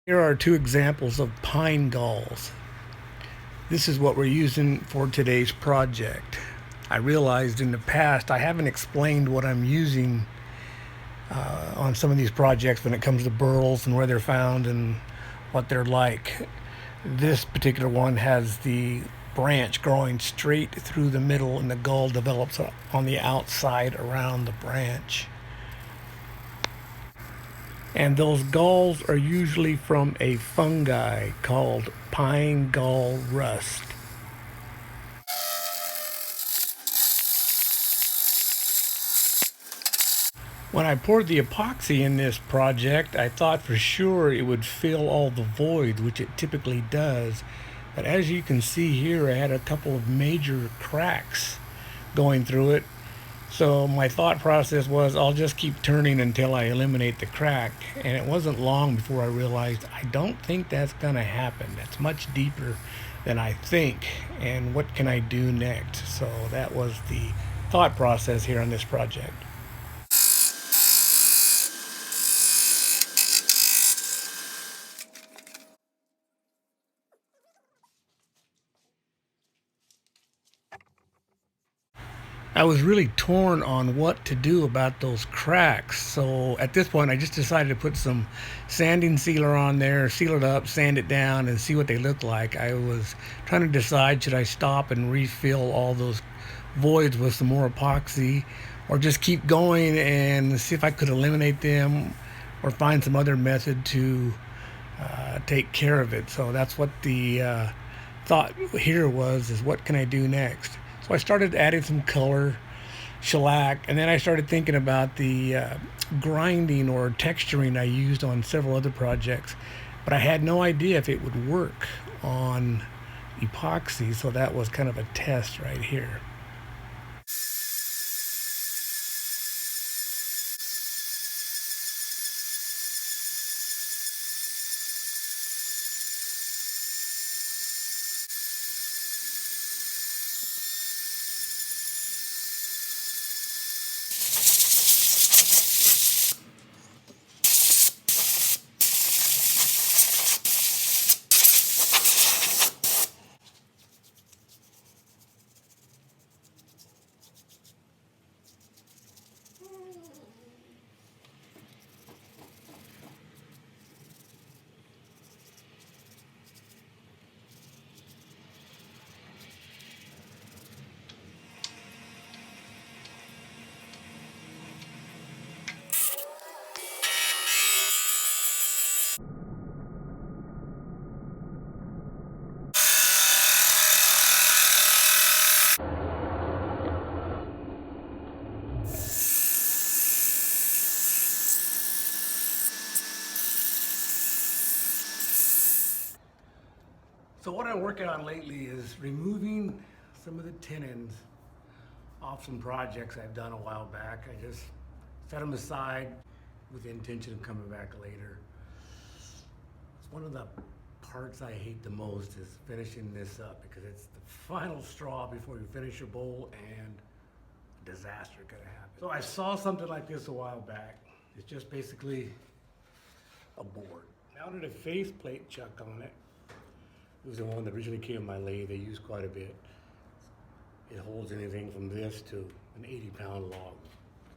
Here are two examples of pine galls. This is what we're using for today's project. I realized in the past I haven't explained what I'm using on some of these projects when it comes to burls and where they're found and what they're like. This particular one has the branch growing straight through the middle and the gall develops on the outside around the branch. And those galls are usually from a fungi called pine gall rust. When I poured the epoxy in this project, I thought for sure it would fill all the voids, which it typically does. But as you can see here, I had a couple of major cracks going through it. So my thought process was I'll just keep turning until I eliminate the crack. And it wasn't long before I realized I don't think that's going to happen. That's much deeper than I think. And what can I do next? So that was the thought process here on this project. I was really torn on what to do about those cracks. So at this point, I just decided to put some sanding sealer on there, seal it up, sand it down, and see what they look like. I was trying to decide, should I stop and refill all those voids with some more epoxy, or just keep going and see if I could eliminate them or find some other method to take care of it. So that's what the thought here was, is what can I do next? So I started adding some color, shellac, and then I started thinking about the grinding or texturing I used on several other projects, but I had no idea if it would work on epoxy, so that was kind of a test right here. So what I'm working on lately is removing some of the tenons off some projects I've done a while back. I just set them aside with the intention of coming back later. It's one of the parts I hate the most, is finishing this up, because it's the final straw before you finish your bowl and a disaster could happen. So I saw something like this a while back. It's just basically a board. Mounted a faceplate chuck on it. It was the one that originally came in my lathe. They use quite a bit. It holds anything from this to an 80-pound log.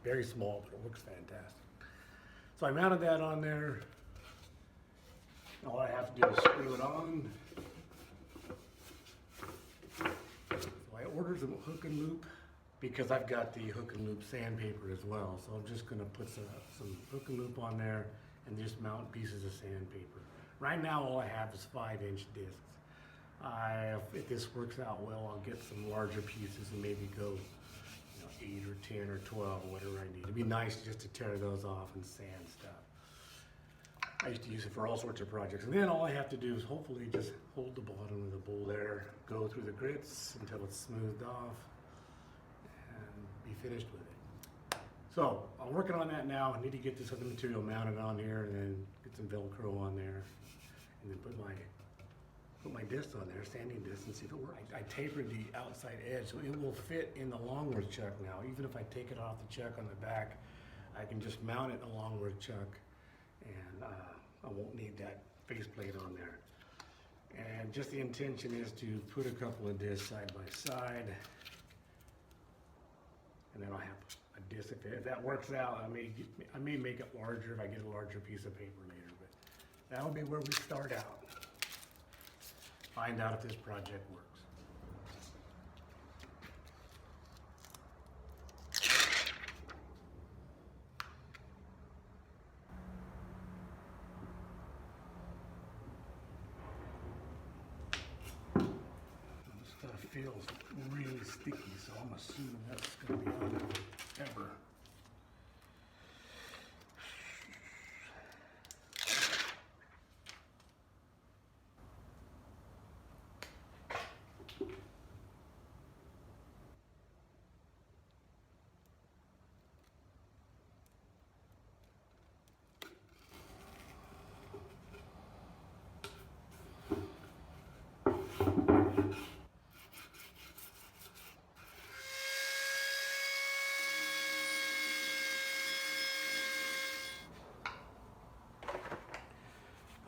Very small, but it works fantastic. So I mounted that on there. All I have to do is screw it on. So I ordered some hook and loop because I've got the hook and loop sandpaper as well. So I'm just gonna put some hook and loop on there and just mount pieces of sandpaper. Right now, all I have is 5-inch discs. If this works out well, I'll get some larger pieces and maybe go 8 or 10 or 12, whatever I need. It'd be nice just to tear those off and sand stuff. I used to use it for all sorts of projects. And then all I have to do is hopefully just hold the bottom of the bowl there, go through the grits until it's smoothed off, and be finished with it. So I'm working on that now. I need to get this other material mounted on here and then get some Velcro on there, and then put my disc on there, sanding disc, and see if it works. I tapered the outside edge so it will fit in the longward chuck now. Even if I take it off the chuck on the back, I can just mount it in a longward chuck, and I won't need that faceplate on there. And just the intention is to put a couple of discs side by side. And then I'll have a disc. If that works out, I may make it larger if I get a larger piece of paper later. But that'll be where we start out. Find out if this project works. Feels really sticky, so I'm assuming that's going to be on there forever.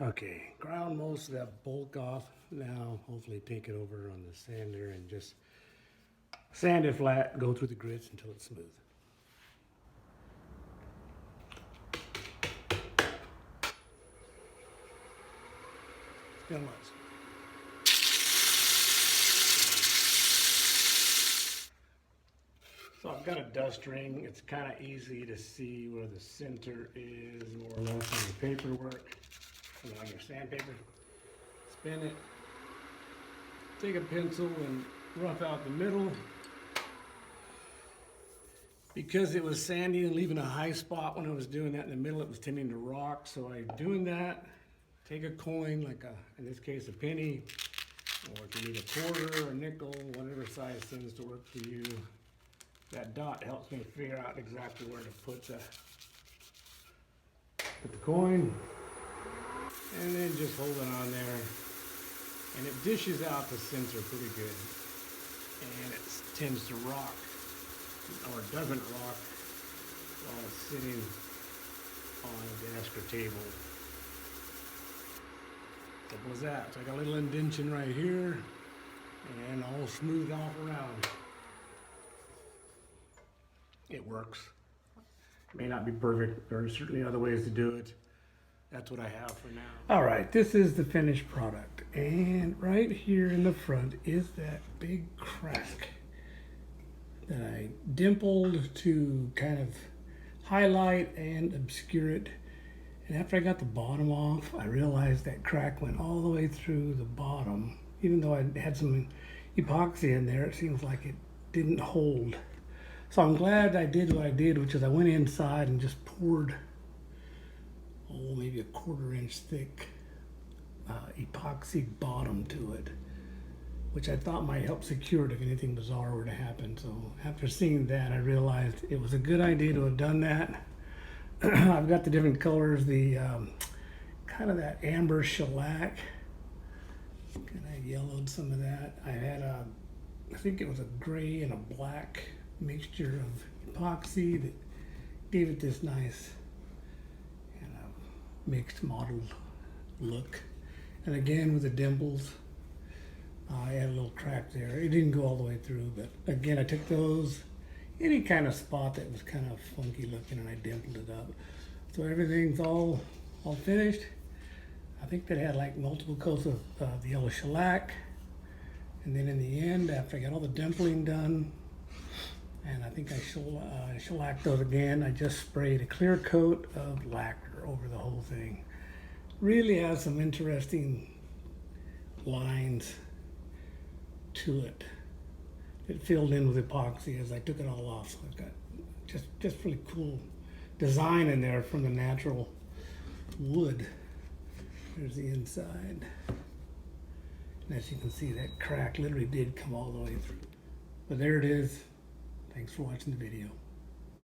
Okay, ground most of that bulk off. Now, hopefully take it over on the sander and just sand it flat, go through the grits until it's smooth. Spin once. So I've got a dust ring. It's kind of easy to see where the center is, more or less, on the paperwork. And on your sandpaper, spin it, take a pencil and rough out the middle. Because it was sandy and leaving a high spot when I was doing that in the middle, it was tending to rock. So I'm doing that, take a coin, like in this case, a penny, or if you need a quarter or a nickel, whatever size tends to work for you. That dot helps me figure out exactly where to put the coin. And then just hold it on there, and it dishes out the center pretty good, and it tends to rock, or it doesn't rock while it's sitting on a desk or table. Simple as that. So I got a little indentation right here, and all smoothed off around. It works. It may not be perfect. There are certainly other ways to do it. That's what I have for now. All right, this is the finished product. And right here in the front is that big crack that I dimpled to kind of highlight and obscure it. And after I got the bottom off, I realized that crack went all the way through the bottom. Even though I had some epoxy in there, it seems like it didn't hold. So I'm glad I did what I did, which is I went inside and just poured maybe a 1/4 inch thick epoxy bottom to it, which I thought might help secure it if anything bizarre were to happen. So after seeing that, I realized it was a good idea to have done that. I've got the different colors, the kind of that amber shellac, and I yellowed some of that. I had I think it was a gray and a black mixture of epoxy that gave it this nice mixed mottled look. And again with the dimples, I had a little crack there. It didn't go all the way through, but again I took those, any kind of spot that was kind of funky looking, and I dimpled it up. So everything's all finished. I think that had like multiple coats of the yellow shellac, and then in the end, after I got all the dimpling done, and I think I shellacked those again, I just sprayed a clear coat of lacquer over the whole thing. Really has some interesting lines to it. It filled in with epoxy as I took it all off. So I've got just really cool design in there from the natural wood. There's the inside. And as you can see, that crack literally did come all the way through. But there it is. Thanks for watching the video.